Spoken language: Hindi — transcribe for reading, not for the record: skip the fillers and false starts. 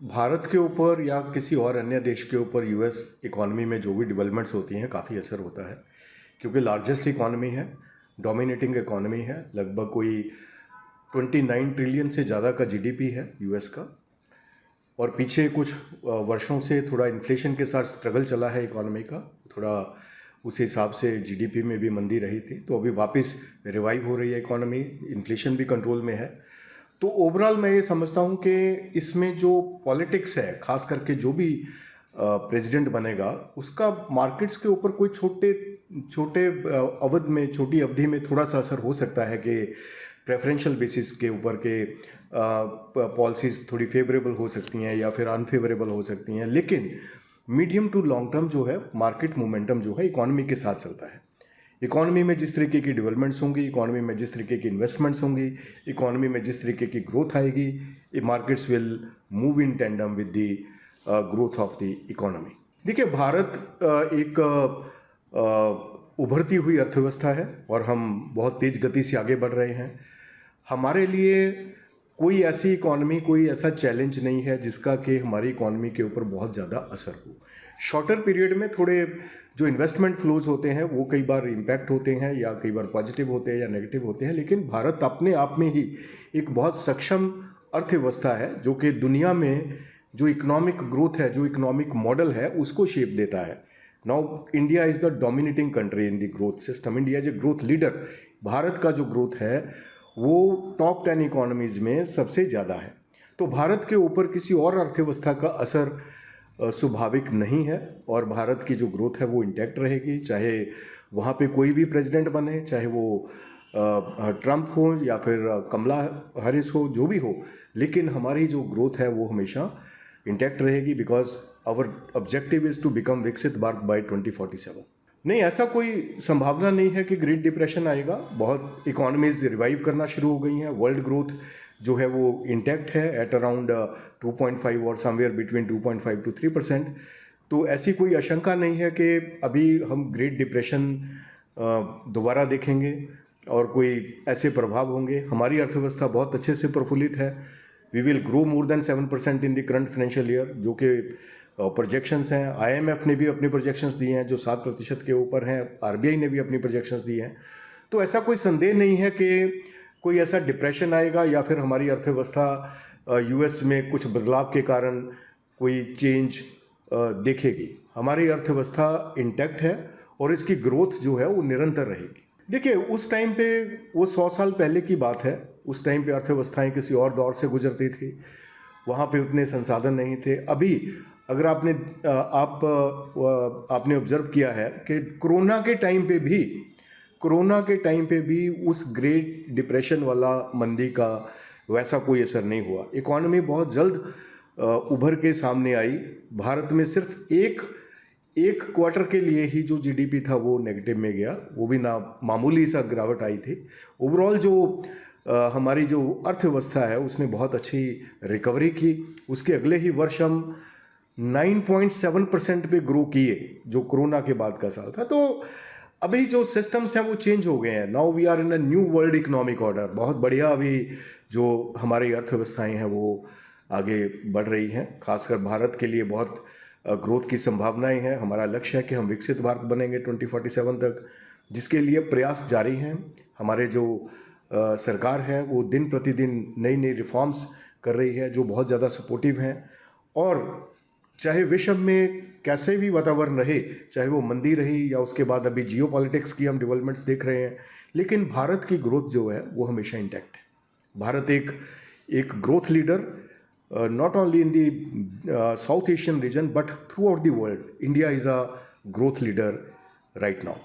भारत के ऊपर या किसी और अन्य देश के ऊपर यूएस इकॉनमी में जो भी डेवलपमेंट्स होती हैं काफ़ी असर होता है, क्योंकि लार्जेस्ट इकॉनमी है, डोमिनेटिंग इकॉनमी है। लगभग कोई 29 ट्रिलियन से ज़्यादा का जीडीपी है यूएस का। और पीछे कुछ वर्षों से थोड़ा इन्फ्लेशन के साथ स्ट्रगल चला है इकॉनमी का, थोड़ा उस हिसाब से जीडीपी में भी मंदी रही थी। तो अभी वापस रिवाइव हो रही है इकॉनमी, इन्फ्लेशन भी कंट्रोल में है। तो ओवरऑल मैं ये समझता हूँ कि इसमें जो पॉलिटिक्स है, खास करके जो भी प्रेसिडेंट बनेगा, उसका मार्केट्स के ऊपर कोई छोटे छोटे अवधि में, छोटी अवधि में थोड़ा सा असर हो सकता है कि प्रेफरेंशियल बेसिस के ऊपर के पॉलिसीज़ थोड़ी फेवरेबल हो सकती हैं या फिर अनफेवरेबल हो सकती हैं। लेकिन मीडियम टू लॉन्ग टर्म जो है मार्केट मोमेंटम जो है इकॉनमी के साथ चलता है। इकॉनमी में जिस तरीके की डेवलपमेंट्स होंगी, इकॉनमी में जिस तरीके की इन्वेस्टमेंट्स होंगी, इकॉनमी में जिस तरीके की ग्रोथ आएगी, ये markets will move in tandem with the growth of the economy. देखिए, भारत एक उभरती हुई अर्थव्यवस्था है और हम बहुत तेज़ गति से आगे बढ़ रहे हैं। हमारे लिए कोई ऐसी इकॉनमी, कोई ऐसा चैलेंज नहीं है जिसका कि हमारी इकॉनमी के ऊपर बहुत ज़्यादा असर हो। शॉर्टर पीरियड में थोड़े जो इन्वेस्टमेंट फ्लोज होते हैं वो कई बार इम्पैक्ट होते हैं, या कई बार पॉजिटिव होते हैं या नेगेटिव होते हैं, लेकिन भारत अपने आप में ही एक बहुत सक्षम अर्थव्यवस्था है जो कि दुनिया में जो इकोनॉमिक ग्रोथ है, जो इकोनॉमिक मॉडल है, उसको शेप देता है। Now India is the dominating country in the growth system. India is a growth leader. Bharat का जो ग्रोथ है वो टॉप 10 इकोनॉमीज़ में सबसे ज़्यादा है। तो भारत के ऊपर किसी और अर्थव्यवस्था का असर स्वाभाविक नहीं है, और भारत की जो ग्रोथ है वो इंटैक्ट रहेगी, चाहे वहाँ पे कोई भी प्रेसिडेंट बने, चाहे वो ट्रंप हो या फिर कमला हैरिस हो, जो भी हो। लेकिन हमारी जो ग्रोथ है वो हमेशा इंटैक्ट रहेगी, because our objective is to become विकसित भारत बाय 2047। नहीं, ऐसा कोई संभावना नहीं है कि ग्रेट डिप्रेशन आएगा। बहुत इकोनॉमीज रिवाइव करना शुरू हो गई हैं। वर्ल्ड ग्रोथ जो है वो इंटैक्ट है एट अराउंड 2.5 और समवेयर बिटवीन 2.5 to 3%। तो ऐसी कोई आशंका नहीं है कि अभी हम ग्रेट डिप्रेशन दोबारा देखेंगे और कोई ऐसे प्रभाव होंगे। हमारी अर्थव्यवस्था बहुत अच्छे से प्रफुल्लित है। We will grow more than 7% in the current financial year, जो कि प्रोजेक्शंस हैं। आईएमएफ ने भी अपने प्रोजेक्शंस दिए हैं जो 7% के ऊपर हैं। आरबीआई ने भी अपनी प्रोजेक्शंस दी हैं। तो ऐसा कोई संदेह नहीं है कि कोई ऐसा डिप्रेशन आएगा या फिर हमारी अर्थव्यवस्था यूएस में कुछ बदलाव के कारण कोई चेंज देखेगी। हमारी अर्थव्यवस्था इंटैक्ट है और इसकी ग्रोथ जो है वो निरंतर रहेगी। देखिए, उस टाइम पे, वो 100 साल पहले की बात है, उस टाइम पे अर्थव्यवस्थाएं किसी और दौर से गुजरती थी, वहाँ पे उतने संसाधन नहीं थे। अभी अगर आपने ऑब्जर्व किया है कि कोरोना के टाइम पे भी उस ग्रेट डिप्रेशन वाला मंदी का वैसा कोई असर नहीं हुआ। इकॉनमी बहुत जल्द उभर के सामने आई। भारत में सिर्फ एक क्वार्टर के लिए ही जो जीडीपी था वो नेगेटिव में गया, वो भी ना मामूली सा गिरावट आई थी। ओवरऑल जो हमारी जो अर्थव्यवस्था है उसने बहुत अच्छी रिकवरी की। उसके अगले ही वर्ष हम 9.7% पे ग्रो किए, जो कोरोना के बाद का साल था। तो अभी जो सिस्टम्स हैं वो चेंज हो गए हैं। Now we are in a new world economic order. बहुत बढ़िया अभी जो हमारी अर्थव्यवस्थाएं हैं वो आगे बढ़ रही हैं। खासकर भारत के लिए बहुत ग्रोथ की संभावनाएं हैं। हमारा लक्ष्य है कि हम विकसित भारत बनेंगे 2047 तक, जिसके लिए प्रयास जारी हैं। हमारे जो सरकार है वो दिन प्रतिदिन नई नई रिफॉर्म्स कर रही है जो बहुत ज़्यादा सपोर्टिव हैं। और चाहे विश्व में कैसे भी वातावरण रहे, चाहे वो मंदी रही या उसके बाद अभी जियो पॉलिटिक्स की हम डेवलपमेंट्स देख रहे हैं, लेकिन भारत की ग्रोथ जो है वो हमेशा इंटैक्ट है। भारत एक growth leader, not only in the South Asian region but throughout the world. India is a growth leader right now.